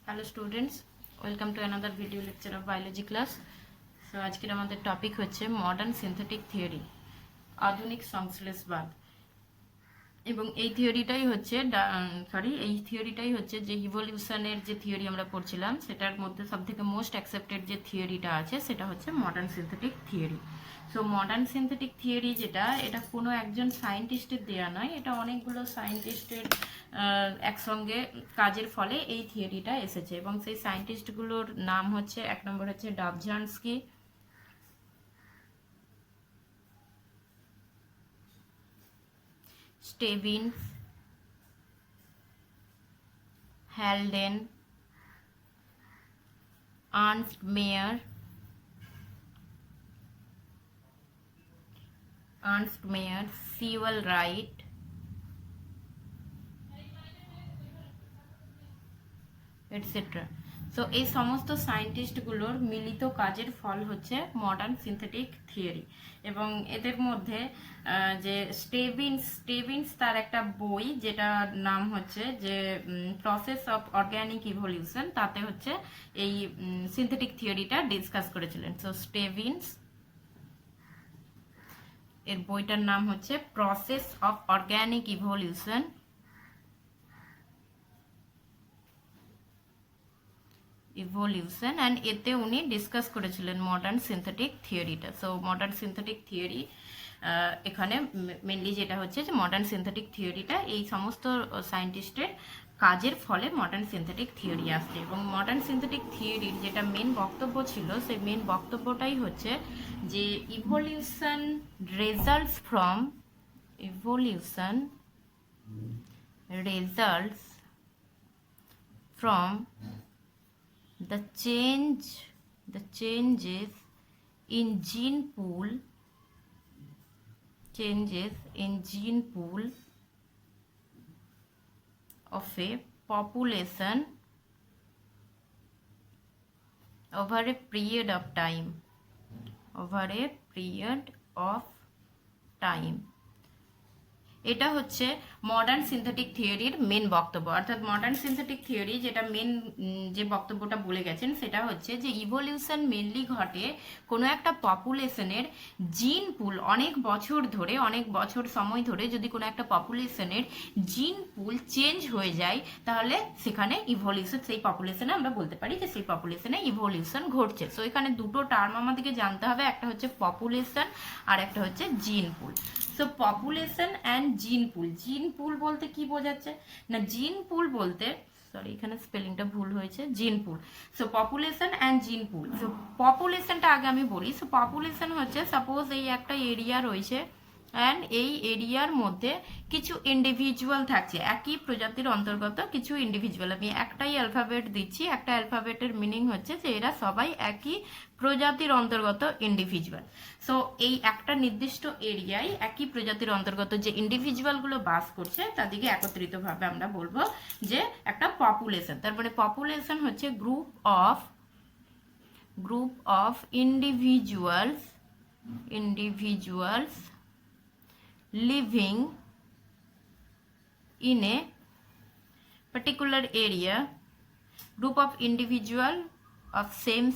Hello students, welcome to another video lecture of biology class. So আজকের আমাদের topic হচ্ছে modern synthetic theory, আধুনিক সংশ্লেষবাদ। এবং এই থিওরিটাই হচ্ছে যে ইভলিউশনের যে থিওরি আমরা পড়ছিলাম সেটার মধ্যে সবথেকে মোস্ট অ্যাকসেপ্টেড যে থিওরিটা আছে সেটা হচ্ছে modern synthetic theory. So modern synthetic theory এটা কোনো একজন সায়েন্টিস্টের দেয়া নয়, এটা অনেকগুলো সায়েন্টিস্টের একসঙ্গে কাজের ফলে এই থিওরিটা এসেছে। এবং সেই সায়েন্টিস্টগুলোর নাম হচ্ছে, এক নম্বর হচ্ছে ডাবঝানস্কি, স্টেভিন্স, হ্যালডেন, আর্নস্ট মেয়ার, সিওয়েল রাইট, এটসেট্রা। সো এই সমস্ত সায়েন্টিস্টগুলোর মিলিত কাজের ফল হচ্ছে মডার্ন সিনথেটিক থিওরি। এবং এদের মধ্যে যে স্টেভিন্স তার একটা বই যেটার নাম হচ্ছে যে প্রসেস অফ অর্গ্যানিক ইভলিউশন, তাতে হচ্ছে এই সিনথেটিক থিওরিটা ডিসকাস করেছিলেন। সো স্টেভিন্স এর বইটার নাম হচ্ছে process of organic evolution. And এতে উনি ডিসকাস করেছিলেন মডার্ন সিনথেটিক থিওরিটা। সো মডার্ন সিনথেটিক থিওরি এখানে মেনলি যেটা হচ্ছে যে মডার্ন সিনথেটিক থিওরিটা এই সমস্ত সায়েন্টিস্টের কাজের ফলে মডার্ন সিনথেটিক থিওরি আসছে। এবং মডার্ন সিনথেটিক থিওরির যেটা মেন বক্তব্য ছিল, সেই মেন বক্তব্যটাই হচ্ছে যে evolution results from the changes in gene pool of a population over a period of time. এটা হচ্ছে মডার্ন সিনথেটিক থিওরির মেন বক্তব্য। অর্থাৎ মডার্ন সিনথেটিক থিওরি যেটা মেন যে বক্তব্যটা বলে গেছেন সেটা হচ্ছে যে ইভলিউশন মেনলি ঘটে কোনো একটা পপুলেশনের জিন পুল, অনেক বছর সময় ধরে যদি কোনো একটা পপুলেশনের জিন পুল চেঞ্জ হয়ে যায় তাহলে সেখানে ইভলিউশন, সেই পপুলেশনে আমরা বলতে পারি যে সেই পপুলেশনে ইভলিউশন ঘটছে। সো এখানে দুটো টার্ম আমাদেরকে জানতে হবে, একটা হচ্ছে পপুলেশন আর একটা হচ্ছে জিন পুল। সো পপুলেশন অ্যান্ড জিন পুল বলতে কি বোঝাচ্ছে না, জিন পুল বলতে, সরি এখানে স্পেলিংটা ভুল হয়েছে, জিন পুল। সো পপুলেশন অ্যান্ড জিন পুল। সো পপুলেশনটা আগে আমি বলি। সো পপুলেশন হচ্ছে, সাপোজ এই একটা এরিয়া রয়েছে অ্যান্ড এই এরিয়ার মধ্যে কিছু ইন্ডিভিজুয়াল থাকছে, একই প্রজাতির অন্তর্গত কিছু ইন্ডিভিজুয়াল। আমি একটাই অ্যালফাবেট দিচ্ছি, একটা অ্যালফাবেটের মিনিং হচ্ছে যে এরা সবাই একই প্রজাতির অন্তর্গত ইন্ডিভিজুয়াল। সো এই একটা নির্দিষ্ট এরিয়ায় একই প্রজাতির অন্তর্গত যে ইন্ডিভিজুয়ালগুলো বাস করছে তাদেরকে একত্রিতভাবে আমরা বলবো যে একটা পপুলেশন। তারপরে পপুলেশন হচ্ছে group of individuals living in a particular area, group of individual of same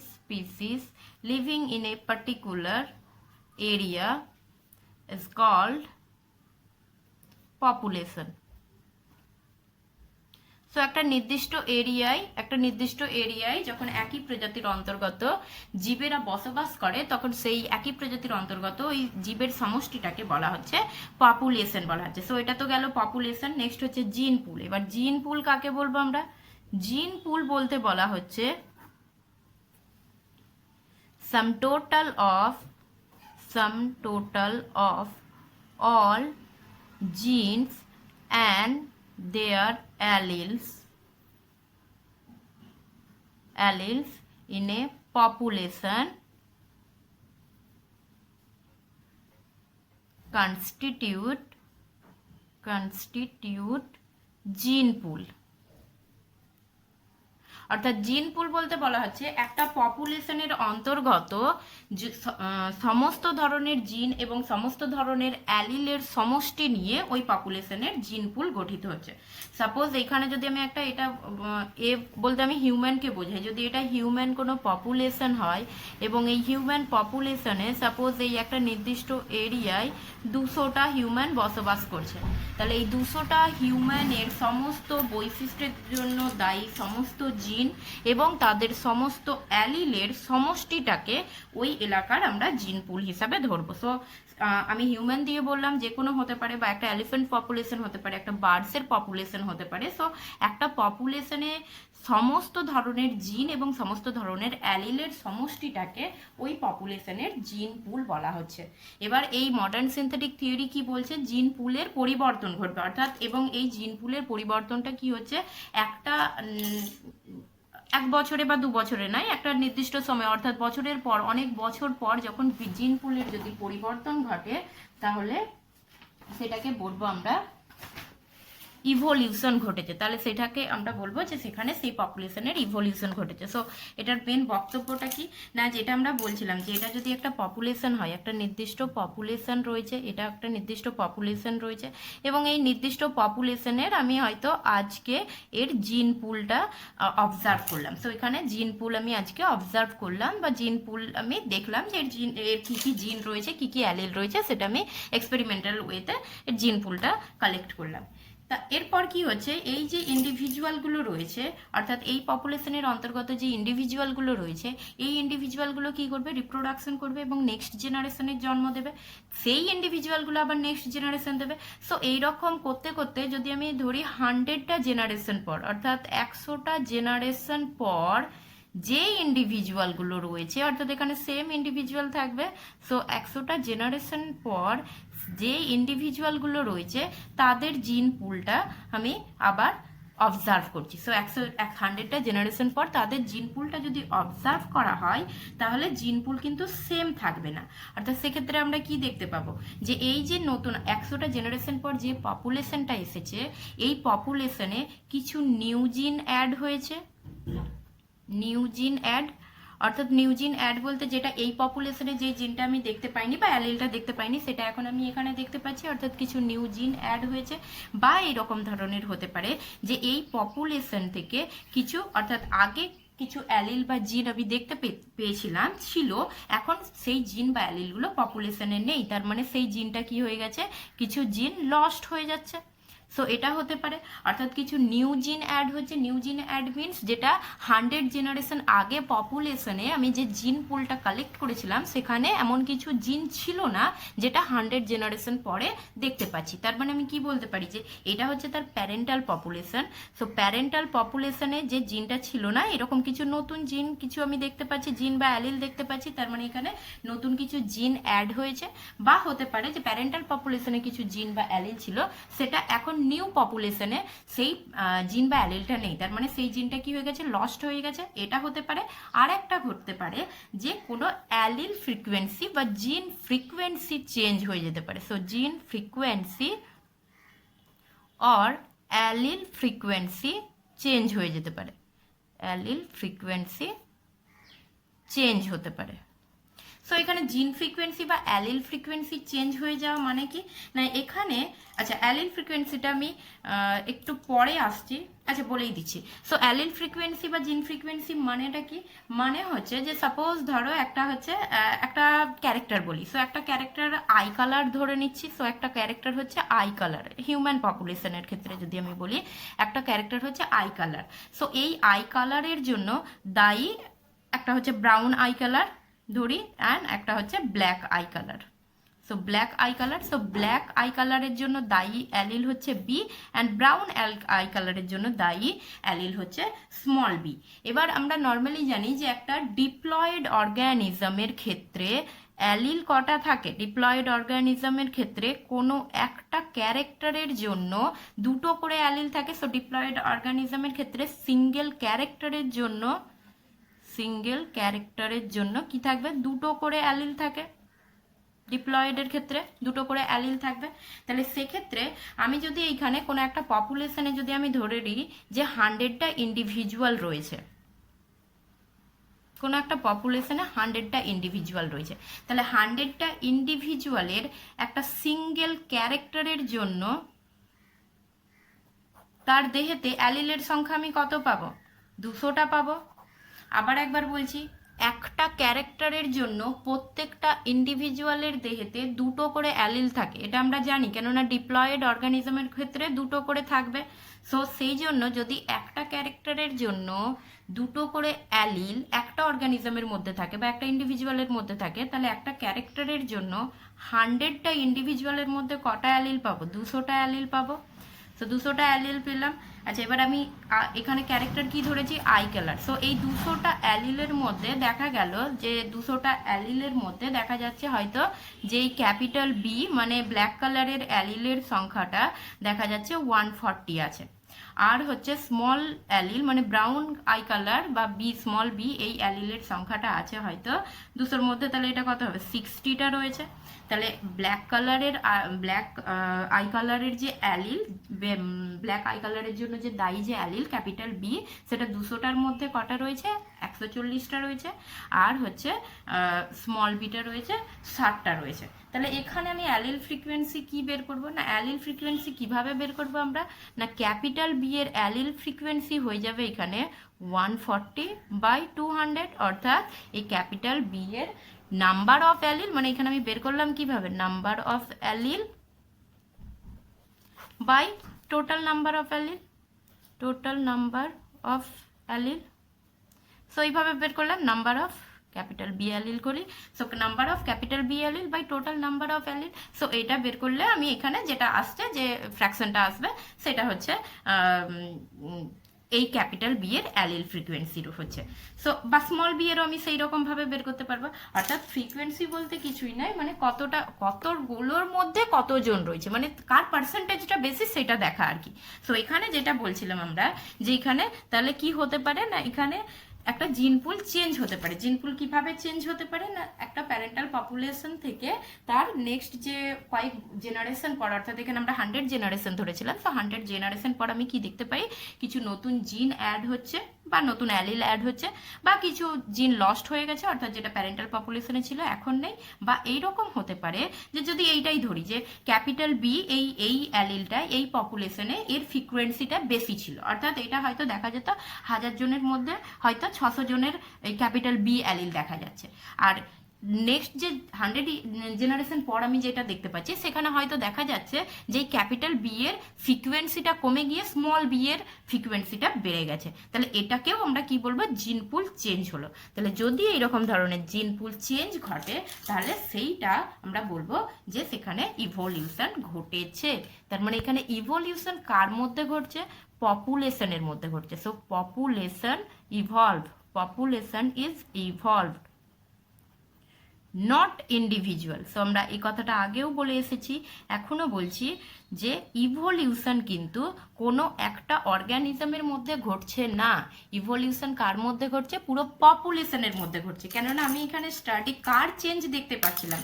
species living in a particular area is called population. So একটা নির্দিষ্ট এরিয়ায় যখন একই প্রজাতির অন্তর্গত জীবেরা বসবাস করে তখন সেই একই প্রজাতির অন্তর্গত ওই জীবের সমষ্টিটাকে বলা হচ্ছে পপুলেশন বলা হচ্ছে। সো এটা তো গেল পপুলেশন। নেক্সট হচ্ছে জিন পুল। এবার জিন পুল কাকে বলবো আমরা? জিন পুল বলতে বলা হচ্ছে sum total of all genes and their alleles in a population constitute gene pool. অর্থাৎ জিন পুল বলতে বলা হচ্ছে একটা পপুলেশনের অন্তর্গত সমস্ত ধরনের জিন এবং সমস্ত ধরনের অ্যালিলের সমষ্টি নিয়ে ওই পপুলেশনের জিন পুল গঠিত হচ্ছে। সাপোজ এখানে যদি আমি একটা এটা এ বলতে আমি হিউম্যানকে বোঝাই, যদি এটা হিউম্যান কোনো পপুলেশন হয় এবং এই হিউম্যান পপুলেশনে সাপোজ এই একটা নির্দিষ্ট এরিয়ায় 200টা হিউম্যান বসবাস করছে, তাহলে এই 200টা হিউম্যানের সমস্ত বৈশিষ্ট্যের জন্য দায়ী সমস্ত জিন এবং তাদের সমস্ত অ্যালিলের সমষ্টিটাকে ওই এলাকার আমরা জিন পুল হিসাবে ধরবো। সো আমি হিউম্যান দিয়ে বললাম, যে কোনো হতে পারে, বা একটা এলিফ্যান্ট পপুলেশন হতে পারে, একটা বার্ডসের পপুলেশন হতে পারে। সো একটা পপুলেশনে সমস্ত ধরনের জিন এবং সমস্ত ধরনের অ্যালিলের সমষ্টিটাকে ওই পপুলেশনের জিন পুল বলা হচ্ছে। এবার এই মডার্ন সিনথেটিক থিওরি কি বলছে, জিন পুলের পরিবর্তন ঘটবে, অর্থাৎ এবং এই জিন পুলের পরিবর্তনটা কি হচ্ছে, একটা 1 বছরে বা 2 বছরে নয়, একটা নির্দিষ্ট সময় অর্থাৎ বছরের পর, অনেক বছর পর যখন জিন পুলের যদি পরিবর্তন ঘটে তাহলে সেটাকে বলবো আমরা ইভলিউশন ঘটেছে, তাহলে সেটাকে আমরা বলবো যে সেখানে সেই পপুলেশনের ইভলিউশন ঘটেছে। সো এটার মেন বক্তব্যটা কি না, যেটা আমরা বলছিলাম যে এটা যদি একটা পপুলেশন হয়, একটা নির্দিষ্ট পপুলেশন রয়েছে, এটা একটা নির্দিষ্ট পপুলেশন রয়েছে এবং এই নির্দিষ্ট পপুলেশনের আমি হয়তো আজকে এর জিন পুলটা অবজার্ভ করলাম। সো এখানে জিন পুল আমি আজকে অবজার্ভ করলাম বা জিন পুল আমি দেখলাম যে এর কী কী জিন রয়েছে, কী কী অ্যালিল রয়েছে, সেটা আমি এক্সপেরিমেন্টাল ওয়েতে এর জিন পুলটা কালেক্ট করলাম। তা এরপর কি হচ্ছে, এই যে ইন্ডিভিজুয়ালগুলো রয়েছে, অর্থাৎ এই পপুলেশনের অন্তর্গত যে ইন্ডিভিজুয়ালগুলো রয়েছে, এই ইন্ডিভিজুয়ালগুলো কি করবে, রিপ্রোডাকশন করবে এবং নেক্সট জেনারেশনের জন্ম দেবে, সেই ইন্ডিভিজুয়ালগুলো আবার নেক্সট জেনারেশন দেবে। সো এইরকম করতে করতে যদি আমি ধরি 100টা জেনারেশন পর, অর্থাৎ 100টা জেনারেশন পর যে ইন্ডিভিজুয়ালগুলো রয়েছে, অর্থাৎ এখানে সেম ইন্ডিভিজুয়াল থাকবে। সো 100টা জেনারেশন পর যে ইন্ডিভিজুয়ালগুলো রয়েছে তাদের জিন পুলটা আমি আবার অবজার্ভ করছি। সো 100টা জেনারেশন পর তাদের জিন পুলটা যদি অবজার্ভ করা হয় তাহলে জিন পুল কিন্তু সেম থাকবে না। অর্থাৎ সেক্ষেত্রে আমরা কি দেখতে পাবো, যে এই যে নতুন 100টা জেনারেশন পর যে পপুলেশনটা এসেছে, এই পপুলেশনে কিছু নিউ জিন অ্যাড হয়েছে, নিউ জিন অ্যাড, অর্থাৎ নিউ জিন অ্যাড বলতে যেটা এই পপুলেশনে যে জিনটা আমি দেখতে পাইনি বা অ্যালিলটা দেখতে পাইনি সেটা এখন আমি এখানে দেখতে পাচ্ছি, অর্থাৎ কিছু নিউ জিন অ্যাড হয়েছে। বা এরকম ধরনের হতে পারে যে এই পপুলেশন থেকে কিছু, অর্থাৎ আগে কিছু অ্যালিল বা জিন আমি দেখতে পেয়েছিলাম ছিল, এখন সেই জিন বা অ্যালিলগুলো পপুলেশনে নেই, তার মানে সেই জিনটা কি হয়ে গেছে, কিছু জিন লস্ট হয়ে যাচ্ছে। সো এটা হতে পারে, অর্থাৎ কিছু নিউ জিন অ্যাড হচ্ছে। নিউ জিন অ্যাড মিনস যেটা 100 জেনারেশন আগে পপুলেশনে আমি যে জিন পুলটা কালেক্ট করেছিলাম সেখানে এমন কিছু জিন ছিল না যেটা 100 জেনারেশন পরে দেখতে পাচ্ছি। তার মানে আমি কি বলতে পারি যে এটা হচ্ছে তার প্যারেন্টাল পপুলেশন। সো প্যারেন্টাল পপুলেশনে যে জিনটা ছিল না, এরকম কিছু নতুন জিন কিছু আমি দেখতে পাচ্ছি, জিন বা অ্যালিল দেখতে পাচ্ছি, তার মানে এখানে নতুন কিছু জিন অ্যাড হয়েছে। বা হতে পারে যে প্যারেন্টাল পপুলেশনে কিছু জিন বা অ্যালিল ছিল, সেটা এখন নিউ পপুলেশনে সেই জিন বা অ্যালিলটা নেই, তার মানে সেই জিনটা কি হয়ে গেছে, লস্ট হয়ে গেছে। এটা হতে পারে। আর একটা ঘটতে পারে যে কোনো অ্যালিল ফ্রিকোয়েন্সি বা জিন ফ্রিকোয়েন্সি চেঞ্জ হয়ে যেতে পারে। সো জিন frequency or allele frequency change হয়ে যেতে পারে, অ্যালিল ফ্রিকোয়েন্সি চেঞ্জ হতে পারে। সো এখানে জিন ফ্রিকোয়েন্সি বা অ্যালিল ফ্রিকোয়েন্সি চেঞ্জ হয়ে যাওয়া মানে কি না, এখানে আচ্ছা অ্যালিল ফ্রিকোয়েন্সিটা আমি একটু পরে আসছি, আচ্ছা বলেই দিচ্ছি। সো অ্যালিল ফ্রিকোয়েন্সি বা জিন ফ্রিকোয়েন্সি মানেটা কি, মানে হচ্ছে যে সাপোজ ধরো একটা হচ্ছে একটা ক্যারেক্টার বলি। সো একটা ক্যারেক্টার আই কালার ধরে নিচ্ছি। সো একটা ক্যারেক্টার হচ্ছে আই কালার, হিউম্যান পপুলেশনের ক্ষেত্রে যদি আমি বলি একটা ক্যারেক্টার হচ্ছে আই কালার। সো এই আই কালারের জন্য দায়ী একটা হচ্ছে ব্রাউন আই কালার ধরি, অ্যান্ড একটা হচ্ছে black eye colour. So black eye colour, so black eye কালারের জন্য দায়ী অ্যালিল হচ্ছে বি, অ্যান্ড ব্রাউন আই কালারের জন্য দায়ী অ্যালিল হচ্ছে স্মল বি। এবার আমরা নর্মালি জানি যে একটা ডিপ্লয়েড অর্গানিজমের ক্ষেত্রে অ্যালিল কটা থাকে, ডিপ্লয়েড অর্গানিজমের ক্ষেত্রে কোনো একটা ক্যারেক্টারের জন্য 2টো করে অ্যালিল থাকে। সো ডিপ্লয়েড অর্গানিজমের ক্ষেত্রে সিঙ্গেল ক্যারেক্টারের জন্য কি থাকবে, 2টো করে অ্যালিল থাকে। ডিপ্লয়েডের ক্ষেত্রে 2টো করে অ্যালিল থাকবে। তাহলে সেক্ষেত্রে আমি যদি এইখানে কোনো একটা পপুলেশনে যদি আমি ধরে নিই যে 100টা ইন্ডিভিজুয়াল রয়েছে, কোনো একটা পপুলেশনে 100টা ইন্ডিভিজুয়াল রয়েছে, তাহলে 100টা ইন্ডিভিজুয়ালের একটা সিঙ্গেল ক্যারেক্টারের জন্য তার দেহেতে অ্যালিলের সংখ্যা আমি কত পাবো? 200টা পাবো। আবার একবার বলছি, একটা ক্যারেক্টারের জন্য প্রত্যেকটা ইন্ডিভিজুয়ালের দেহেতে 2টো করে অ্যালিল থাকে, এটা আমরা জানি, কেননা ডিপ্লয়েড অর্গানিজমের ক্ষেত্রে 2টো করে থাকবে। সো সেই জন্য যদি একটা ক্যারেক্টারের জন্য 2টো করে অ্যালিল একটা অর্গানিজমের মধ্যে থাকে বা একটা ইন্ডিভিজুয়ালের মধ্যে থাকে, তাহলে একটা ক্যারেক্টারের জন্য 100টা ইন্ডিভিজুয়ালের মধ্যে কটা অ্যালিল পাবো? 200টা অ্যালিল পাবো। সো 200টা অ্যালিল পেলাম। আচ্ছা, এবার আমি এখানে ক্যারেক্টার কি ধরেছি? I colour. সো এই 200টা অ্যালিলের মধ্যে দেখা গেল যে 200টা অ্যালিলের মধ্যে দেখা যাচ্ছে হয়তো যেই ক্যাপিটাল বি মানে ব্ল্যাক কালারের অ্যালিলের সংখ্যাটা দেখা যাচ্ছে 140 আছে, আর হচ্ছে স্মল অ্যালিল মানে ব্রাউন আই কালার বা বি স্মল বি এই অ্যালিলের সংখ্যাটা আছে হয়তো 200-র মধ্যে, তাহলে এটা কত হবে? 60টা রয়েছে। তাহলে ব্ল্যাক কালারের ব্ল্যাক আই কালারের যে অ্যালিল, ব্ল্যাক আই কালারের জন্য যে দায়ী যে অ্যালিল ক্যাপিটাল বি, সেটা 200টার মধ্যে কটা রয়েছে? 140টা রয়েছে। আর হচ্ছে স্মল বিটা রয়েছে 60টা রয়েছে। তাহলে এখানে আমি অ্যালিল ফ্রিকোয়েন্সি কি বের করব? না অ্যালিল ফ্রিকোয়েন্সি কিভাবে বের করব আমরা? না ক্যাপিটাল বি এর অ্যালিল ফ্রিকোয়েন্সি হয়ে যাবে এখানে 140/200, অর্থাৎ এই ক্যাপিটাল বি এর নাম্বার অফ অ্যালিল, মানে এখানে আমি বের করলাম কিভাবে? Number of allele by total number of allele, total number of allele. So এইভাবে বের করলাম number of capital B allele করি। So number of capital B allele by total number of allele. So এটা বের করলে আমি এখানে যেটা আসছে, যে ফ্র্যাকশনটা আসবে, সেটা হচ্ছে এই ক্যাপিটাল বি এর অ্যালিল ফ্রিকোয়েন্সির হচ্ছে। সো বা স্মল বি এরও আমি সেই রকম ভাবে বের করতে পারবো। অর্থাৎ ফ্রিকোয়েন্সি বলতে কিছুই নয়, মানে কতগুলোর মধ্যে কতজন রয়েছে, মানে কার পার্সেন্টেজটা বেশি সেটা দেখা আর কি। সো এখানে যেটা বলছিলাম আমরা, যে এখানে তাহলে কি হতে পারে না, এখানে একটা জিন পুল চেঞ্জ হতে পারে। জিন পুল কিভাবে চেঞ্জ হতে পারে না, একটা প্যারেন্টাল পপুলেশন থেকে তার নেক্সট যে কয়েক জেনারেশন পর, অর্থাৎ এখানে আমরা 100 জেনারেশন ধরেছিলাম, তো 100 জেনারেশন পর আমি কি দেখতে পাই? কিছু নতুন জিন অ্যাড হচ্ছে বা নতুন অ্যালিল অ্যাড হচ্ছে, বা কিছু জিন লস্ট হয়ে গেছে, অর্থাৎ যেটা প্যারেন্টাল পপুলেশনে ছিল এখন নেই। বা এইরকম হতে পারে যে যদি এইটাই ধরি যে ক্যাপিটাল বি এই অ্যালিলটা এই পপুলেশনে এর ফ্রিকোয়েন্সিটা বেশি ছিল, অর্থাৎ এটা হয়তো দেখা যেত 1000 জনের মধ্যে হয়তো 600 জনের এই ক্যাপিটাল বি অ্যালিল দেখা যাচ্ছে। আর নেক্সট যে 100 জেনারেশন পর আমি যেটা দেখতে পাচ্ছি, সেখানে হয়তো দেখা যাচ্ছে যে ক্যাপিটাল বি এর ফ্রিকোয়েন্সিটা কমে গিয়ে স্মল বি এর ফ্রিকোয়েন্সিটা বেড়ে গেছে। তাহলে এটাকেও আমরা কি বলবো? জিন পুল চেঞ্জ হলো। তাহলে যদি এইরকম ধরনের জিন পুল চেঞ্জ ঘটে, তাহলে সেইটা আমরা বলবো যে সেখানে ইভলিউশন ঘটেছে। তার মানে এখানে ইভলিউশন কার মধ্যে ঘটছে? পপুলেশনের মধ্যে ঘটছে। So population evolve, population is evolved, not individual. So আমরা এই কথাটা আগেও বলে এসেছি, এখনো বলছি যে ইভলিউশন কিন্তু কোনো একটা অর্গানিজমের মধ্যে ঘটছে না। ইভলিউশন কার মধ্যে ঘটছে? পুরো পপুলেশনের মধ্যে ঘটছে। কেননা আমি এখানে স্টাডি কার চেঞ্জ দেখতে পাচ্ছিলাম?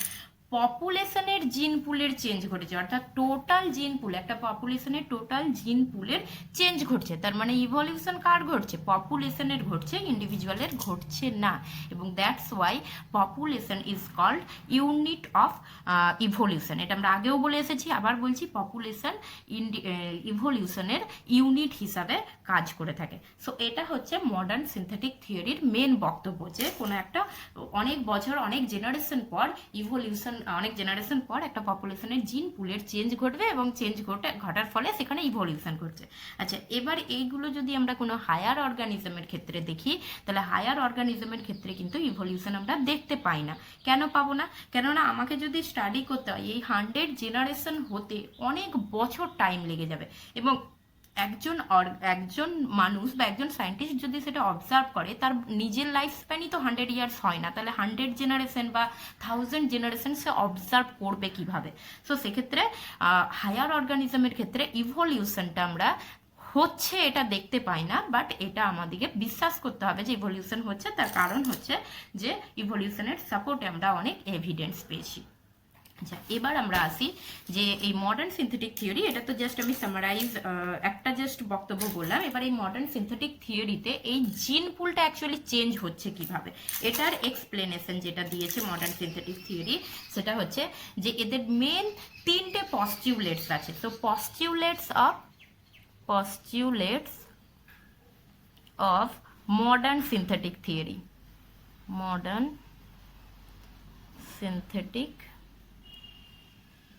পপুলেশনের জিন পুলের চেঞ্জ ঘটেছে, অর্থাৎ টোটাল জিন পুল, একটা পপুলেশনের টোটাল জিন পুলের চেঞ্জ ঘটছে। তার মানে ইভলিউশন কার ঘটছে? পপুলেশনের ঘটছে, ইন্ডিভিজুয়ালের ঘটছে না। এবং that's why population is called unit of evolution. এটা আমরা আগেও বলে এসেছি, আবার বলছি, পপুলেশন ইভলিউশনের ইউনিট হিসাবে কাজ করে থাকে। সো এটা হচ্ছে মডার্ন সিনথেটিক থিওরির মেন বক্তব্য, যে কোনো একটা অনেক বছর অনেক জেনারেশন পর ইভলিউশন, অনেক জেনারেশন পর একটা পপুলেশনের জিন পুলের চেঞ্জ ঘটবে এবং চেঞ্জ ঘটার ফলে সেখানে ইভলিউশন ঘটছে। আচ্ছা, এবার এইগুলো যদি আমরা কোনো হায়ার অর্গানিজমের ক্ষেত্রে দেখি, তাহলে হায়ার অর্গানিজমের ক্ষেত্রে কিন্তু ইভলিউশন আমরা দেখতে পাই না। কেন পাবো না? কেননা আমাকে যদি স্টাডি করতে হয়, এই 100 জেনারেশন হতে অনেক বছর টাইম লেগে যাবে। এবং একজন মানুষ বা একজন সায়েন্টিস্ট যদি সেটা অবজার্ভ করে, তার নিজের লাইফ স্প্যানই তো 100 ইয়ার্স হয় না, তাহলে 100 জেনারেশন বা 1000 জেনারেশন সে অবজার্ভ করবে কিভাবে? সো সেক্ষেত্রে হায়ার অর্গানিজমের ক্ষেত্রে ইভলিউশনটা আমরা হচ্ছে এটা দেখতে পাই না, বাট এটা আমাদেরকে বিশ্বাস করতে হবে যে ইভলিউশন হচ্ছে। তার কারণ হচ্ছে যে ইভলিউশনের সাপোর্টে আমরা অনেক এভিডেন্স পেয়েছি। আচ্ছা, এবার আমরা আসি যে এই মডার্ন সিনথেটিক থিওরি, এটা তো জাস্ট আমি সামারাইজ একটা জাস্ট বক্তব্য বললাম। এবার এই মডার্ন সিনথেটিক থিওরিতে এই জিন পুলটা অ্যাকচুয়ালি চেঞ্জ হচ্ছে কিভাবে, এটার এক্সপ্লেনেশন যেটা দিয়েছে মডার্ন সিনথেটিক থিওরি, সেটা হচ্ছে যে এদের মেন 3টে পস্টিউলেটস আছে। তো postulates of modern synthetic theory, modern synthetic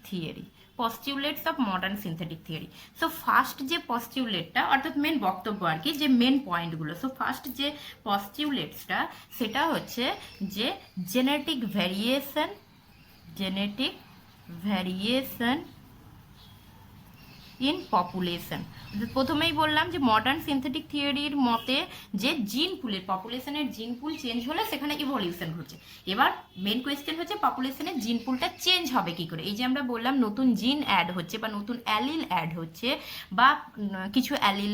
theory, postulates of modern synthetic theory. So first যে পস্টিউলেটটা, অর্থাৎ মেন বক্তব্য আর কি, যে মেন পয়েন্টগুলো, সো ফার্স্ট যে পস্টিউলেটসটা সেটা হচ্ছে যে জেনেটিক ভ্যারিয়েশন ইন পপুলেশন। প্রথমেই বললাম যে মডার্ন সিনথেটিক থিওরির মতে যে জিন পুলের, পপুলেশনের জিন পুল চেঞ্জ হলে সেখানে ইভলিউশন ঘটছে। এবার মেন কোয়েশ্চেন হচ্ছে পপুলেশনের জিন পুলটা চেঞ্জ হবে কি করে। এই যে আমরা বললাম নতুন জিন অ্যাড হচ্ছে বা নতুন অ্যালিল অ্যাড হচ্ছে বা কিছু অ্যালিল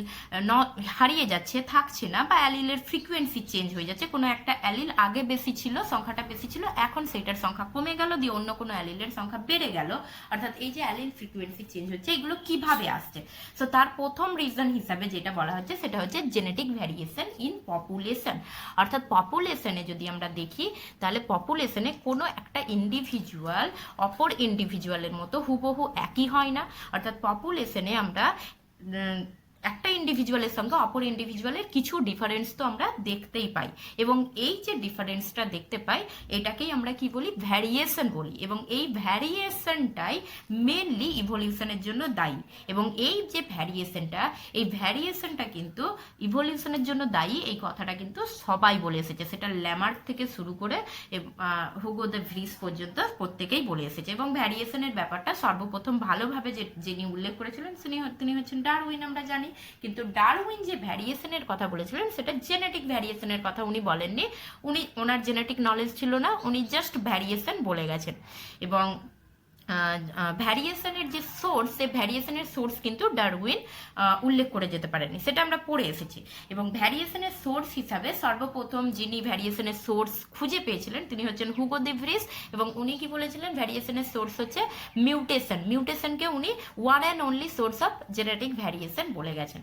হারিয়ে যাচ্ছে, থাকছে না, বা অ্যালিলের ফ্রিকোয়েন্সি চেঞ্জ হয়ে যাচ্ছে। কোনো একটা অ্যালিল আগে বেশি ছিল, সংখ্যাটা বেশি ছিল, এখন সেটার সংখ্যা কমে গেল, দিয়ে অন্য কোনো অ্যালিলের সংখ্যা বেড়ে গেল, অর্থাৎ এই যে অ্যালিল ফ্রিকোয়েন্সি চেঞ্জ হচ্ছে, এগুলো কিভাবে আসছে। সো তার প্রথম রিজন হিসাবে যেটা বলা হচ্ছে সেটা হচ্ছে জেনেটিক ভ্যারিয়েশন ইন পপুলেশন। অর্থাৎ পপুলেশনে যদি আমরা দেখি তাহলে পপুলেশনে কোনো একটা ইন্ডিভিজুয়াল অপর ইন্ডিভিজুয়ালের মতো হুবহু একই হয় না। অর্থাৎ পপুলেশনে আমরা একটা ইন্ডিভিজুয়ালের সঙ্গে অপর ইন্ডিভিজুয়ালের কিছু ডিফারেন্স তো আমরা দেখতেই পাই, এবং এই যে ডিফারেন্সটা দেখতে পাই এটাকেই আমরা কি বলি, ভ্যারিয়েশন বলি, এবং এই ভ্যারিয়েশনটাই মেনলি ইভলিউশনের জন্য দায়ী। এবং এই যে ভ্যারিয়েশনটা কিন্তু ইভলিউশনের জন্য দায়ী, এই কথাটা কিন্তু সবাই বলে এসেছে, সেটা ল্যামার্ক থেকে শুরু করে হুগো দ্য ভ্রিস পর্যন্ত প্রত্যেকেই বলে এসেছে। এবং ভ্যারিয়েশনের ব্যাপারটা সর্বপ্রথম ভালোভাবে যিনি উল্লেখ করেছিলেন তিনি হচ্ছেন ডারউইন, আমরা জানি। কিন্তু ডারউইন যে ভ্যারিয়েশনের কথা বলেছিলেন সেটা জেনেটিক ভ্যারিয়েশনের কথা উনি বলেননি, ওনার জেনেটিক নলেজ ছিল না, উনি জাস্ট ভ্যারিয়েশন বলে গেছেন। এবং ভ্যারিয়েশনের যে সোর্স, সে ভ্যারিয়েশনের সোর্স কিন্তু ডারউইন উল্লেখ করে যেতে পারেনি, সেটা আমরা পড়ে এসেছি। এবং ভ্যারিয়েশনের সোর্স হিসাবে সর্বপ্রথম যিনি ভ্যারিয়েশনের সোর্স খুঁজে পেয়েছিলেন তিনি হচ্ছেন হুগো দ্য ভ্রিস, এবং উনি কি বলেছিলেন, ভ্যারিয়েশনের সোর্স হচ্ছে মিউটেশনকে উনি one and only source of genetic variation বলে গেছেন।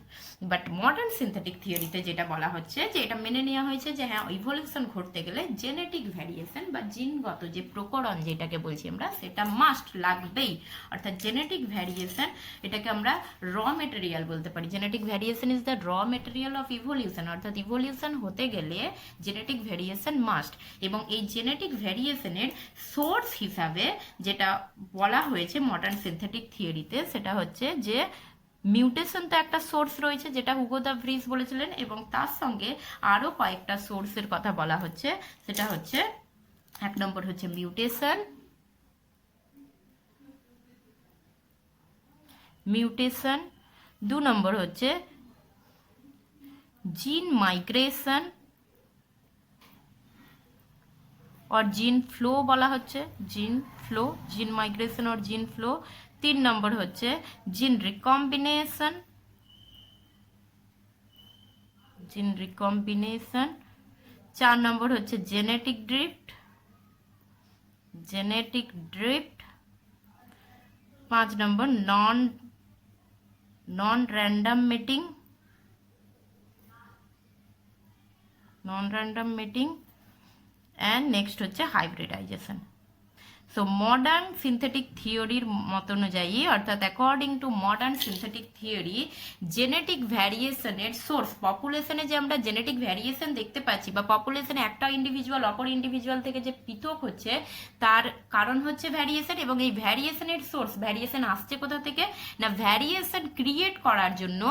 বাট মডার্ন সিনথেটিক থিওরিতে যেটা বলা হচ্ছে যে এটা মেনে নেওয়া হয়েছে যে হ্যাঁ, ইভলিউশন ঘটতে গেলে জেনেটিক ভ্যারিয়েশন বা জিনগত যে প্রকরণ যেটাকে বলছি আমরা, সেটা মাস্ট লাগবেই। অর্থাৎ জেনেটিক ভ্যারিয়েশন, এটাকে আমরা র মেটেরিয়াল বলতে পারি। জেনেটিক ভ্যারিয়েশন ইজ দ্য র মেটেরিয়াল অফ ইভলিউশন। অর্থাৎ ইভলিউশন হতে গেলে জেনেটিক ভ্যারিয়েশন মাস্ট। এবং এই জেনেটিক ভ্যারিয়েশনের সোর্স হিসাবে যেটা বলা হয়েছে মডার্ন সিনথেটিক থিওরিতে, সেটা হচ্ছে যে মিউটেশন তো একটা সোর্স রয়েছে যেটা হুগো দ্য ভ্রিস বলেছিলেন, এবং তার সঙ্গে আরও কয়েকটা সোর্সের কথা বলা হচ্ছে। সেটা হচ্ছে, এক নম্বর হচ্ছে মিউটেশন, দু নম্বর হচ্ছে জিন মাইগ্রেশন और জিন ফ্লো বলা হচ্ছে, জিন মাইগ্রেশন और জিন ফ্লো। 3 নম্বর হচ্ছে জিন রিকম্বিনেশন। 4 নম্বর হচ্ছে জেনেটিক ড্রিফট। 5 নম্বর non random mating. And next হচ্ছে হাইব্রিডাইজেশন। সো মডার্ন সিনথেটিক থিওরির মত অনুযায়ী, অর্থাৎ according to modern synthetic theory, genetic ভ্যারিয়েশনের সোর্স, পপুলেশনে যে আমরা জেনেটিক ভ্যারিয়েশন দেখতে পাচ্ছি বা পপুলেশনে একটা ইন্ডিভিজুয়াল অপর ইন্ডিভিজুয়াল থেকে যে পৃথক হচ্ছে, তার কারণ হচ্ছে ভ্যারিয়েশন। এবং এই ভ্যারিয়েশনের সোর্স, ভ্যারিয়েশন আসছে কোথা থেকে না, ভ্যারিয়েশন ক্রিয়েট করার জন্য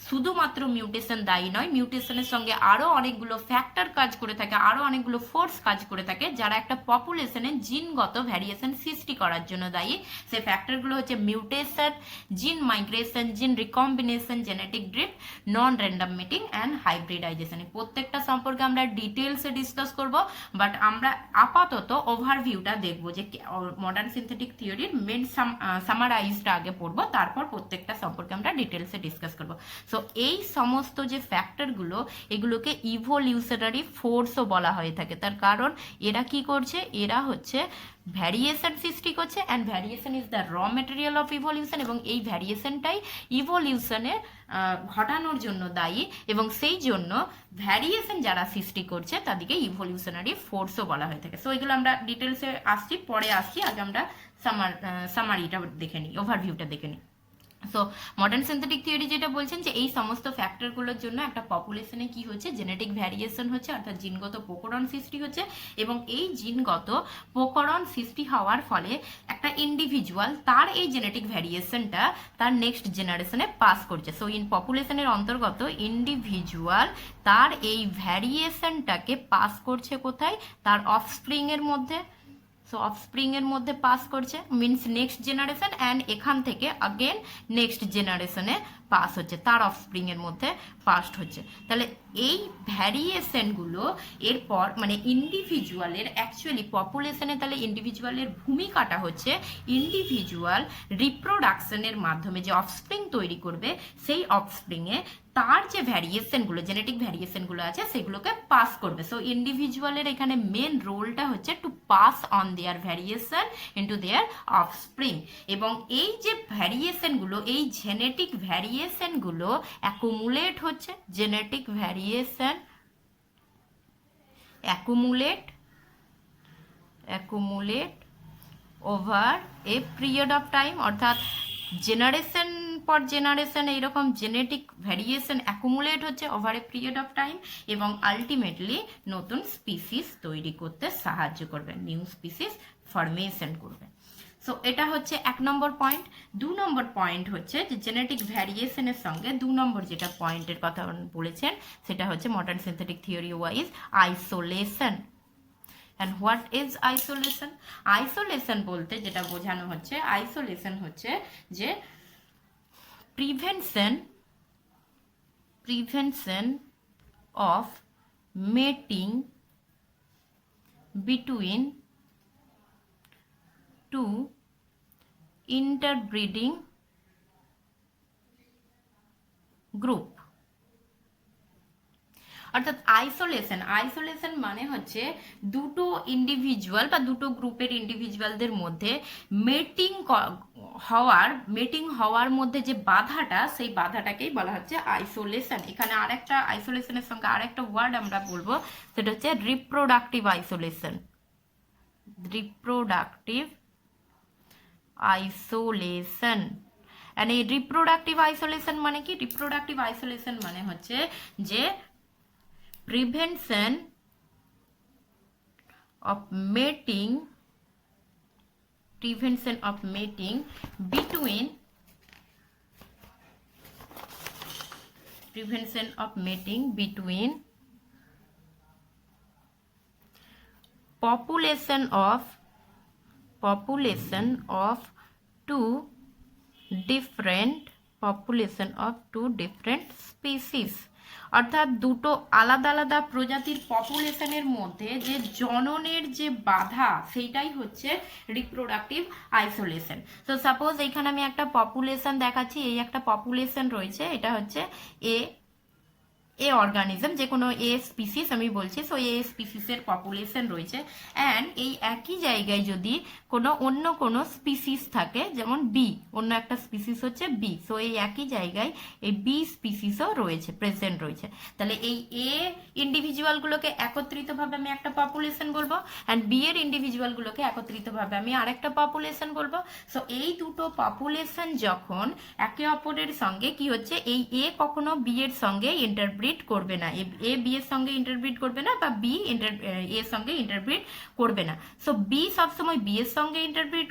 শুধুমাত্র মিউটেশন দায়ী নয়, মিউটেশনের সঙ্গে আরও অনেকগুলো ফ্যাক্টর কাজ করে থাকে, আরও অনেকগুলো ফোর্স কাজ করে থাকে, যারা একটা পপুলেশনে জিনগত ভ্যারিয়েশন সৃষ্টি করার জন্য দায়ী। সেই ফ্যাক্টরগুলো হচ্ছে মিউটেশন, জিন মাইগ্রেশন, জিন recombination, genetic drift, non random mating and hybridization. প্রত্যেকটা সম্পর্কে আমরা ডিটেলসে ডিসকাস করব, বাট আমরা আপাতত ওভারভিউটা দেখব যে মডার্ন সিনথেটিক থিওরির মেন সামারাইজটা আগে পড়বো, তারপর প্রত্যেকটা সম্পর্কে আমরা ডিটেলসে ডিসকাস করব। সো এই সমস্ত যে ফ্যাক্টরগুলো, এগুলোকে ইভলিউশনারি ফোর্সও বলা হয়ে থাকে। তার কারণ এরা কি করছে, এরা হচ্ছে ভ্যারিয়েশন সৃষ্টি করছে, অ্যান্ড ভ্যারিয়েশন ইজ দ্য র মেটেরিয়াল অফ ইভলিউশন, এবং এই ভ্যারিয়েশনটাই ইভলিউশনে ঘটানোর জন্য দায়ী, এবং সেই জন্য ভ্যারিয়েশন যারা সৃষ্টি করছে তাদেরকে ইভলিউশনারি ফোর্সও বলা হয়ে থাকে। সো এগুলো আমরা ডিটেলসে আসছি, পরে আসছি, আগে আমরা সামারিটা দেখে নিই, ওভারভিউটা দেখে নিই। সো মডার্ন সিনথেটিক থিওরি যেটা বলছেন যে এই সমস্ত ফ্যাক্টরগুলোর জন্য একটা পপুলেশনে কি হচ্ছে, জেনেটিক ভ্যারিয়েশন হচ্ছে, অর্থাৎ জিনগত প্রকরণ সৃষ্টি হচ্ছে, এবং এই জিনগত প্রকরণ সৃষ্টি হওয়ার ফলে একটা ইন্ডিভিজুয়াল তার এই জেনেটিক ভ্যারিয়েশনটা তার নেক্সট জেনারেশনে পাস করছে। সো ইন পপুলেশনের অন্তর্গত ইন্ডিভিজুয়াল তার এই ভ্যারিয়েশনটাকে পাস করছে কোথায়, তার অফস্প্রিংয়ের মধ্যে। সো অফস্প্রিংয়ের মধ্যে পাস করছে, মিনস নেক্সট জেনারেশন, অ্যান্ড এখান থেকে আগেন নেক্সট জেনারেশনে পাস হচ্ছে, তার অফস্প্রিংয়ের মধ্যে পাস্ট হচ্ছে। তাহলে এই ভ্যারিয়েশনগুলো এরপর মানে ইন্ডিভিজুয়ালের অ্যাকচুয়ালি পপুলেশনে, তাহলে ইন্ডিভিজুয়ালের ভূমিকাটা হচ্ছে ইন্ডিভিজুয়াল রিপ্রোডাকশনের মাধ্যমে যে অফস্প্রিং তৈরি করবে, সেই অফস্প্রিংয়ে তার যে ভ্যারিয়েশনগুলো, জেনেটিক ভ্যারিয়েশনগুলো আছে সেগুলোকে পাস করবে। সো ইন্ডিভিজুয়ালের এখানে মেন রোলটা হচ্ছে to pass on their variation into their offspring, এবং এই যে ভ্যারিয়েশনগুলো, এই জেনেটিক ভ্যারিয়েশনগুলো অ্যাকুমুলেট হচ্ছে, genetic variation accumulate over a period of time, অর্থাৎ জেনারেশন পর জেনারেশন এইরকম জেনেটিক ভ্যারিয়েশন অ্যাকুমুলেট হচ্ছে over a period of time, এবং আলটিমেটলি নতুন স্পিসিস তৈরি করতে সাহায্য করবে, নিউ স্পিসিস ফরমেশন করবে। সো এটা হচ্ছে 1 নম্বর পয়েন্ট। 2 নম্বর পয়েন্ট হচ্ছে যে জেনেটিক ভ্যারিয়েশনের সঙ্গে 2 নম্বর যেটা পয়েন্টের কথা বলেছেন সেটা হচ্ছে modern synthetic theory wise isolation. And what is isolation? Isolation বলতে যেটা বোঝানো হচ্ছে, isolation হচ্ছে যে prevention of mating between two interbreeding group। অর্থাৎ আইসোলেশন মানে হচ্ছে দুটো ইন্ডিভিজুয়াল বা দুটো গ্রুপের ইন্ডিভিজুয়ালদের মধ্যে মেটিং হওয়ার মধ্যে যে বাধাটা, সেই বাধাটাকেই বলা হচ্ছে আইসোলেশন। এখানে আরেকটা আইসোলেশনের সঙ্গে আরেকটা ওয়ার্ড আমরা বলবো, সেটা হচ্ছে রিপ্রোডাক্টিভ আইসোলেশন। আর এই রিপ্রোডাক্টিভ আইসোলেশন মানে কি? রিপ্রোডাক্টিভ আইসোলেশন মানে হচ্ছে যে prevention of mating between population of two different species। অর্থাৎ দুটো আলাদা আলাদা প্রজাতির পপুলেশনের মধ্যে যে জননের যে বাধা, সেইটাই হচ্ছে রিপ্রোডাক্টিভ আইসোলেশন। তো সাপোজ এইখানে আমি একটা পপুলেশন দেখাচ্ছি, এই একটা পপুলেশন রয়েছে, এটা হচ্ছে এ অর্গানিজম, যে কোনো এ স্পিসিস আমি বলছি। সো এ স্পিসিসের পপুলেশন রয়েছে, অ্যান্ড এই একই জায়গায় যদি অন্য কোনো স্পিসিস থাকে, যেমন বি, অন্য একটা স্পিসিস হচ্ছে বি, সো এই একই জায়গায় এই বি স্পিসিসও রয়েছে, প্রেজেন্ট রয়েছে। তাহলে এই এ ইন্ডিভিজুয়ালগুলোকে একত্রিতভাবে আমি একটা পপুলেশন বলবো, অ্যান্ড বি এর ইন্ডিভিজুয়ালগুলোকে একত্রিতভাবে আমি আরেকটা পপুলেশন বলবো। সো এই দুটো পপুলেশন যখন একে অপরের সঙ্গে কি হচ্ছে, এই এ কখনো বি এর সঙ্গে ইন্টারব্রিড করবে না, এ বি এর সঙ্গে ইন্টারব্রিড করবে না, বা বি এর সঙ্গে ইন্টারব্রিড করবে না। সো বি সবসময় বি এর সঙ্গে ইন্টারব্রিড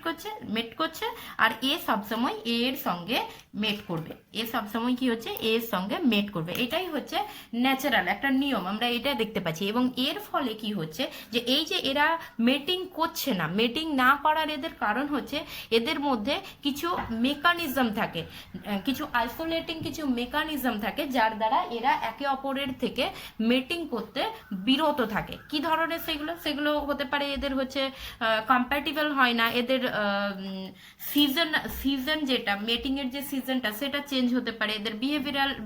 মেট করছে, আর এ সবসময় এ এর সঙ্গে মেট করবে, এ সবসময় কি হচ্ছে, এ এর সঙ্গে মেট করবে। এটাই হচ্ছে ন্যাচারাল একটা নিয়ম, আমরা এটা দেখতে পাচ্ছি। এবং এর ফলে কি হচ্ছে, যে এই যে এরা মেটিং করছে না, মেটিং না করার এদের কারণ হচ্ছে এদের মধ্যে কিছু মেকানিজম থাকে, কিছু আইসোলেটিং কিছু মেকানিজম থাকে, যার দ্বারা এরা একে অপরের থেকে মেটিং করতে বিরত থাকে। কি ধরনের সেগুলো? সেগুলো হতে পারে এদের হচ্ছে কম্প্যাটিবল হয় না, এদের সিজন সিজন যেটা মেটিংয়ের যে সিজনটা সেটা চেঞ্জ হতে পারে, এদের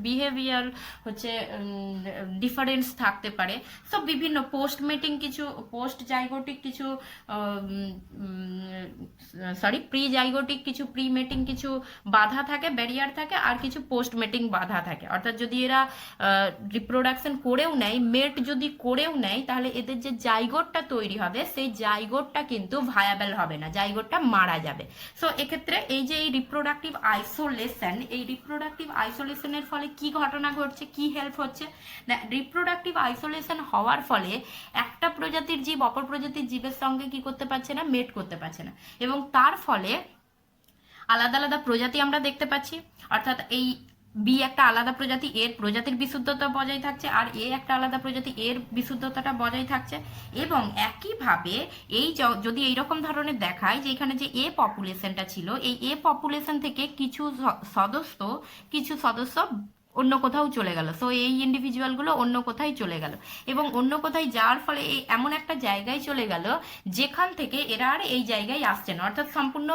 বিহেভিয়ার হচ্ছে ডিফারেন্স থাকতে পারে। সো বিভিন্ন পোস্ট মেটিং কিছু, পোস্ট জাইগোটিক কিছু, প্রি জাইগোটিক কিছু, প্রি মেটিং কিছু বাধা থাকে, ব্যারিয়ার থাকে, আর কিছু পোস্ট মেটিং বাধা থাকে। অর্থাৎ যদি এরা রিপ্রোডাকশন করেও নেয়, মেট যদি করেও নেয়, তাহলে এদের যে জাইগোটটা তৈরি হবে সেই জাইগোটটা কিন্তু ভায়াবল হবে না, জাইগোটটা মারা যাবে। সো এক্ষেত্রে এই যে এই রিপ্রোডাক্টিভ আইসোলেশন, এই রিপ্রোডাক্টিভ আইসোলেশনের ফলে কি ঘটনা ঘটছে, কি হেল্প হচ্ছে না, রিপ্রোডাক্টিভ আইসোলেশন হওয়ার ফলে একটা প্রজাতির জীব অপর প্রজাতির জীবের সঙ্গে কি করতে পারছে না, মেট করতে পারছে না, এবং তার ফলে আলাদা আলাদা প্রজাতি আমরা দেখতে পাচ্ছি। অর্থাৎ এই বি একটা আলাদা প্রজাতি, এর প্রজাতির বিশুদ্ধতা বজায় থাকছে, আর এ একটা আলাদা প্রজাতি, এর বিশুদ্ধতাটা বজায় থাকছে। এবং একইভাবে এই যদি এইরকম ধরনের দেখায় যে এখানে যে এ পপুলেশনটা ছিল, এই এ পপুলেশন থেকে কিছু সদস্য অন্য কোথাও চলে গেল, সো এই ইন্ডিভিজুয়ালগুলো অন্য কোথায় চলে গেল, এবং অন্য কোথায় যাওয়ার ফলে এই এমন একটা জায়গায় চলে গেল যেখান থেকে এরা আর এই জায়গায় আসছে না, অর্থাৎ সম্পূর্ণ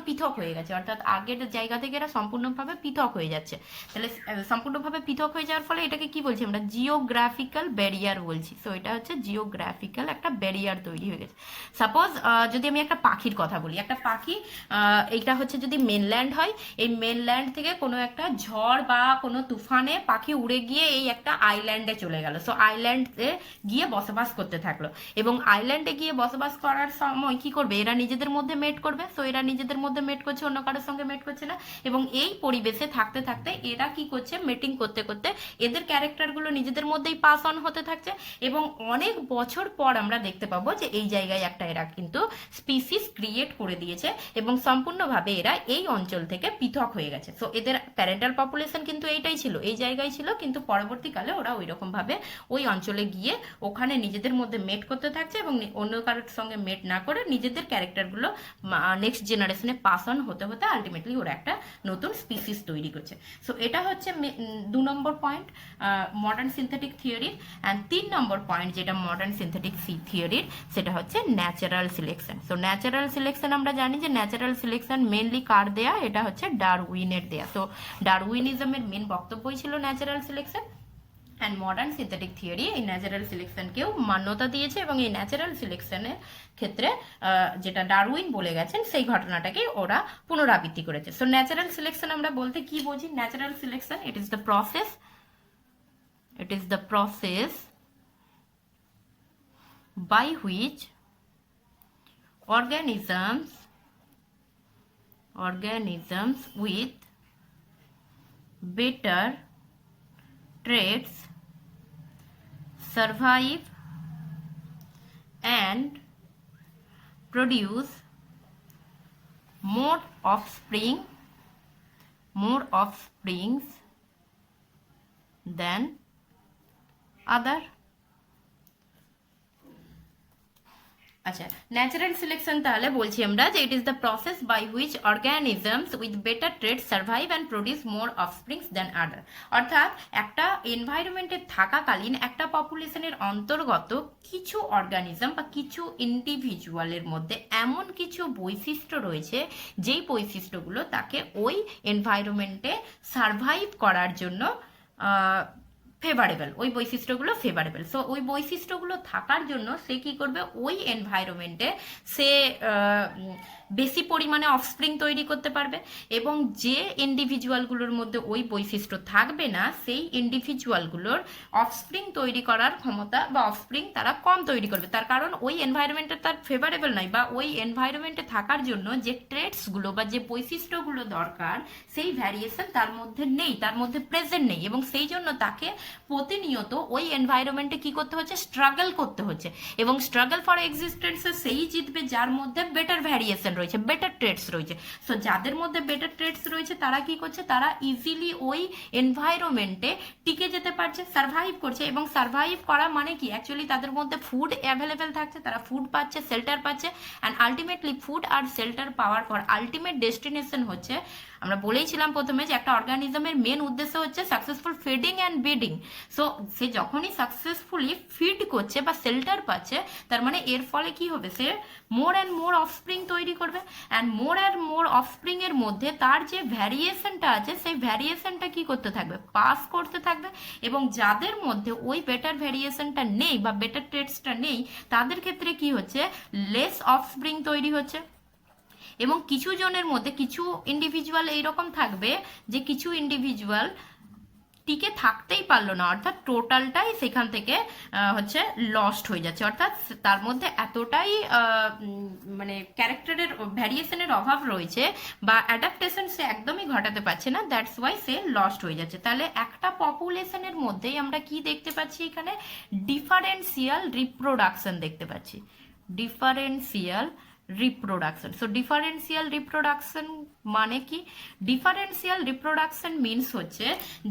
পৃথক হয়ে গেছে। অর্থাৎ আগের জায়গা থেকে এরা সম্পূর্ণভাবে পৃথক হয়ে যাচ্ছে। তাহলে সম্পূর্ণভাবে পৃথক হয়ে যাওয়ার ফলে এটাকে কি বলছি আমরা, জিওগ্রাফিক্যাল ব্যারিয়ার বলছি। সো এটা হচ্ছে জিওগ্রাফিক্যাল একটা ব্যারিয়ার তৈরি হয়ে গেছে। সাপোজ যদি আমি একটা পাখির কথা বলি, একটা পাখি, এইটা হচ্ছে যদি মেনল্যান্ড হয়, এই মেনল্যান্ড থেকে কোনো একটা ঝড় বা কোনো তুফানে পাখি উড়ে গিয়ে এই একটা আইল্যান্ডে চলে গেল। সো আইল্যান্ডে গিয়ে বসবাস করতে থাকলো, এবং আইল্যান্ডে গিয়ে বসবাস করার সময় কি করবে, এরা নিজেদের মধ্যে মেট করবে। সো এরা নিজেদের মধ্যে মেট করছে, অন্য কারোর সঙ্গে মেট করছে না, এবং এই পরিবেশে থাকতে থাকতে এরা কি করছে, মেটিং করতে করতে এদের ক্যারেক্টারগুলো নিজেদের মধ্যেই পাস অন হতে থাকছে, এবং অনেক বছর পর আমরা দেখতে পাবো যে এই জায়গায় একটা এরা কিন্তু স্পিসিস ক্রিয়েট করে দিয়েছে, এবং সম্পূর্ণভাবে এরা এই অঞ্চল থেকে পৃথক হয়ে গেছে। সো এদের প্যারেন্টাল পপুলেশন কিন্তু এইটাই ছিল, এই জায়গায় ছিল, কিন্তু পরবর্তীকালে ওরা ওই রকম ভাবে ওই অঞ্চলে গিয়ে ওখানে নিজেদের মধ্যে মেট করতে থাকছে, এবং অন্য কারোর সঙ্গে মেট না করে নিজেদের ক্যারেক্টারগুলো নেক্সট জেনারেশনে পাস অন হতে হতে আলটিমেটলি ওরা একটা নতুন স্পিসিস তৈরি করছে। সো এটা হচ্ছে 2 নম্বর পয়েন্ট মডার্ন সিনথেটিক থিওরির। অ্যান্ড 3 নম্বর পয়েন্ট যেটা মডার্ন সিনথেটিক থিওরির, সেটা হচ্ছে natural selection. So natural selection আমরা জানি যে ন্যাচারাল সিলেকশন মেনলি কার দেয়া, এটা হচ্ছে ডারউইনের দেয়া। সো ডারউইনিজমের মেন বক্তব্যই ছিল natural selection, and modern synthetic theory এই ন্যাচারাল সিলেকশনকেও মান্যতা দিয়েছে, এবং এই ন্যাচারাল সিলেকশনের ক্ষেত্রে যেটা ডারউইন বলে গেছেন সেই ঘটনাটাকে ওরা পুনরাবৃত্তি করেছে। সো ন্যাচারাল সিলেকশন আমরা বলতে কি বুঝি, natural selection it is the process by which organisms with better traits survive and produce more offsprings than other. আচ্ছা, ন্যাচারাল সিলেকশন তাহলে বলছি আমরা যে it is the process by which organisms with better trait survive and produce more offsprings than other. অর্থাৎ একটা এনভায়রনমেন্টে থাকাকালীন একটা পপুলেশনের অন্তর্গত কিছু অর্গানিজম বা কিছু ইন্ডিভিজুয়ালের মধ্যে এমন কিছু বৈশিষ্ট্য রয়েছে যেই বৈশিষ্ট্যগুলো তাকে ওই এনভায়রনমেন্টে সার্ভাইভ করার জন্য ফেভারেবল, ওই বৈশিষ্ট্যগুলো ফেভারেবল। সো ওই বৈশিষ্ট্যগুলো থাকার জন্য সে কি করবে, ওই এনভায়রনমেন্টে সে বেশি পরিমাণে অফস্প্রিং তৈরি করতে পারবে, এবং যে ইন্ডিভিজুয়ালগুলোর মধ্যে ওই বৈশিষ্ট্য থাকবে না সেই ইন্ডিভিজুয়ালগুলোর অফস্প্রিং তৈরি করার ক্ষমতা বা অফস্প্রিং তারা কম তৈরি করবে, তার কারণ ওই এনভায়রনমেন্টে তার ফেভারেবল নয়, বা ওই এনভায়রনমেন্টে থাকার জন্য যে ট্রেটসগুলো বা যে বৈশিষ্ট্যগুলো দরকার সেই ভ্যারিয়েশন তার মধ্যে নেই, তার মধ্যে প্রেজেন্ট নেই, এবং সেই জন্য তাকে প্রতিনিয়ত ওই এনভায়রনমেন্টে কি করতে হচ্ছে, স্ট্রাগল করতে হচ্ছে, এবং স্ট্রাগল ফর এক্সিস্টেন্সে সেই জিতবে যার মধ্যে বেটার ভ্যারিয়েশন রয়েছে, বেটার ট্রেটস রয়েছে। সো যাদের মধ্যে বেটার ট্রেটস রয়েছে তারা কি করছে, তারা ইজিলি ওই এনভায়রনমেন্টে টিকে যেতে পারছে, সার্ভাইভ করছে, এবং সার্ভাইভ করা মানে কি, অ্যাকচুয়ালি তাদের মধ্যে ফুড অ্যাভেলেবেল থাকছে, তারা ফুড পাচ্ছে, শেল্টার পাচ্ছে, অ্যান্ড আলটিমেটলি ফুড আর শেল্টার পাওয়ার পর আলটিমেট ডেস্টিনেশন হচ্ছে আমরা বলেইছিলাম প্রথমে যে একটা অর্গানিজমের মেন উদ্দেশ্য হচ্ছে successful feeding and breeding. So সে যখনই সাকসেসফুলি ফিড করছে বা শেল্টার পাচ্ছে, তার মানে এর ফলে কি হবে, সে মোর অ্যান্ড মোর অফস্প্রিং তৈরি করবে। And more and more offspring এর মধ্যে তার যে ভ্যারিয়েশনটা আছে সেই ভ্যারিয়েশনটা কি করতে থাকবে, পাস করতে থাকবে। এবং যাদের মধ্যে ওই বেটার ভ্যারিয়েশনটা নেই বা বেটার ট্রেটসটা নেই, তাদের ক্ষেত্রে কি হচ্ছে, লেস অফস্প্রিং তৈরি হচ্ছে। এবং কিছু জনের মধ্যে কিছু ইন্ডিভিজুয়াল এইরকম থাকবে যে কিছু ইন্ডিভিজুয়াল টিকে থাকতেই পারলো না, অর্থাৎ টোটালটাই সেখান থেকে হচ্ছে লস্ট হয়ে যাচ্ছে। অর্থাৎ তার মধ্যে এতটাই মানে ক্যারেক্টারের ভ্যারিয়েশনের অভাব রয়েছে বা অ্যাডাপ্টেশন সে একদমই ঘটাতে পারছে না, দ্যাটস ওয়াই সে লস্ট হয়ে যাচ্ছে। তাহলে একটা পপুলেশনের মধ্যেই আমরা কি দেখতে পাচ্ছি, এখানে ডিফারেন্সিয়াল রিপ্রোডাকশন দেখতে পাচ্ছি, differential reproduction. So differential reproduction মানে কি, ডিফারেন্সিয়াল রিপ্রোডাকশন মিনস হচ্ছে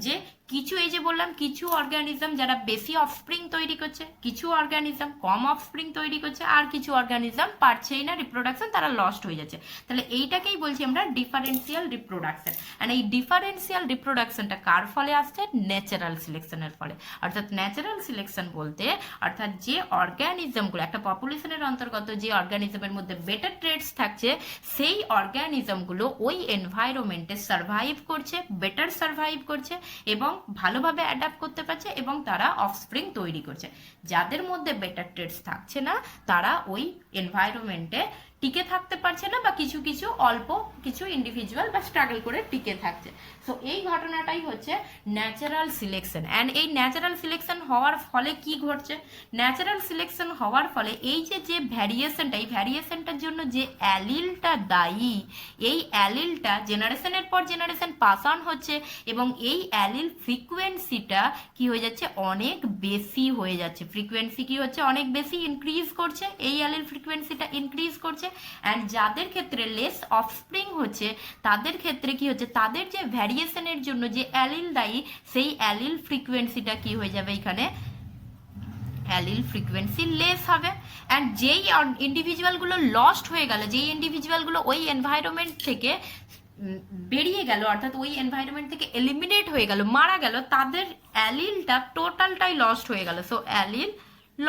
যে কিছু, এই যে বললাম কিছু অর্গানিজম যারা বেশি অফস্প্রিং তৈরি করছে, কিছু অর্গানিজম কম অফস্প্রিং তৈরি করছে, আর কিছু অর্গানিজম পারছেই না রিপ্রোডাকশন, তারা লস্ট হয়ে যাচ্ছে। তাহলে এইটাকেই বলছি আমরা ডিফারেন্সিয়াল রিপ্রোডাকশন। অ্যান্ড এই ডিফারেন্সিয়াল রিপ্রোডাকশনটা কার ফলে আসছে, ন্যাচারাল সিলেকশনের ফলে। অর্থাৎ ন্যাচারাল সিলেকশন বলতে অর্থাৎ যে অর্গানিজমগুলো একটা পপুলেশনের অন্তর্গত যে অর্গানিজমের মধ্যে বেটার ট্রেটস থাকছে, সেই অর্গানিজমগুলো ওই এনভায়রনমেন্টে সার্ভাইভ করছে, বেটার সার্ভাইভ করছে এবং ভালোভাবে অ্যাডাপ্ট করতে পারছে এবং তারা অফস্প্রিং তৈরি করছে। যাদের মধ্যে বেটার ট্রেটস থাকছে না, তারা ওই এনভায়রনমেন্টে টিকে থাকতে পারছে না বা কিছু কিছু অল্প কিছু ইন্ডিভিজুয়াল বা স্ট্রাগল করে টিকে থাকছে। সো এই ঘটনাটাই হচ্ছে ন্যাচারাল সিলেকশন। অ্যান্ড এই ন্যাচারাল সিলেকশন হওয়ার ফলে কি ঘটছে, ন্যাচারাল সিলেকশন হওয়ার ফলে এই যে ভ্যারিয়েশনটা, এই ভ্যারিয়েশনটার জন্য যে অ্যালিলটা দায়ী, এই অ্যালিলটা জেনারেশনের পর জেনারেশন পাস অন হচ্ছে এবং এই অ্যালিল ফ্রিকোয়েন্সিটা কি হয়ে যাচ্ছে, অনেক বেশি হয়ে যাচ্ছে। ফ্রিকোয়েন্সি কি হচ্ছে, অনেক বেশি ইনক্রিজ করছে, এই অ্যালিল ফ্রিকোয়েন্সিটা ইনক্রিজ করছে। অ্যান্ড যাদের ক্ষেত্রে লেস অফস্প্রিং হচ্ছে, তাদের ক্ষেত্রে কি হচ্ছে, তাদের যে ভ্যারিয়েশনের জন্য যে অ্যালিল দায়ী, সেই অ্যালিল ফ্রিকোয়েন্সিটা কি হয়ে যাবে, এখানে অ্যালিল ফ্রিকোয়েন্সি লেস হবে। অ্যান্ড যেই ইন্ডিভিজুয়ালগুলো লস্ট হয়ে গেল, যেই ইন্ডিভিজুয়ালগুলো ওই এনভায়রনমেন্ট থেকে বেরিয়ে গেল, অর্থাৎ ওই এনভায়রনমেন্ট থেকে এলিমিনেট হয়ে গেল, মারা গেল, তাদের অ্যালিলটা টোটালটাই লস্ট হয়ে গেল। So allele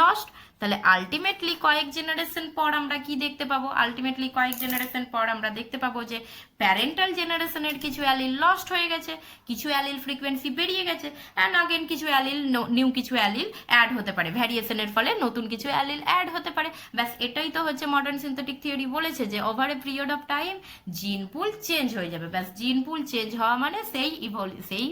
lost. তাহলে আলটিমেটলি কয়েক জেনারেশন পর আমরা কি দেখতে পাবো, আলটিমেটলি কয়েক জেনারেশন পর আমরা দেখতে পাবো যে প্যারেন্টাল জেনারেশনের কিছু অ্যালিল লস্ট হয়ে গেছে, কিছু অ্যালিল ফ্রিকোয়েন্সি বেরিয়ে গেছে, অ্যান্ড আগেন কিছু অ্যালিল নিউ কিছু অ্যালিল অ্যাড হতে পারে, ভ্যারিয়েশনের ফলে নতুন কিছু অ্যালিল অ্যাড হতে পারে। ব্যাস এটাই তো হচ্ছে মডার্ন সিনথেটিক থিওরি বলেছে যে over a period of time জিন পুল চেঞ্জ হয়ে যাবে। ব্যাস জিন পুল চেঞ্জ হওয়া মানে সেই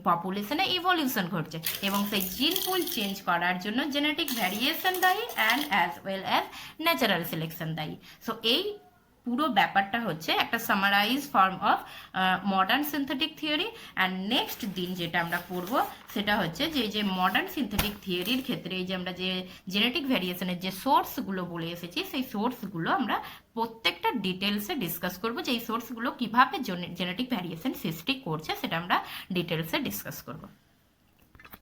পপুলেশনে ইভলিউশন ঘটছে এবং সেই জিন পুল চেঞ্জ করার জন্য জেনেটিক ভ্যারিয়েশন দায়ী and as well as natural selection দায়ী। সো এই পুরো ব্যাপারটা হচ্ছে একটা summarize form of modern synthetic theory. And next দিন যেটা আমরা পড়বো সেটা হচ্ছে যে মডার্ন সিনথেটিক থিওরির ক্ষেত্রে এই যে আমরা যে জেনেটিক ভ্যারিয়েশনের যে সোর্সগুলো বলে এসেছি, সেই সোর্সগুলো আমরা প্রত্যেকটা ডিটেলসে ডিসকাস করবো, যে এই সোর্সগুলো কীভাবে জেনেটিক ভ্যারিয়েশন সৃষ্টি করছে সেটা আমরা ডিটেলসে ডিসকাস করবো।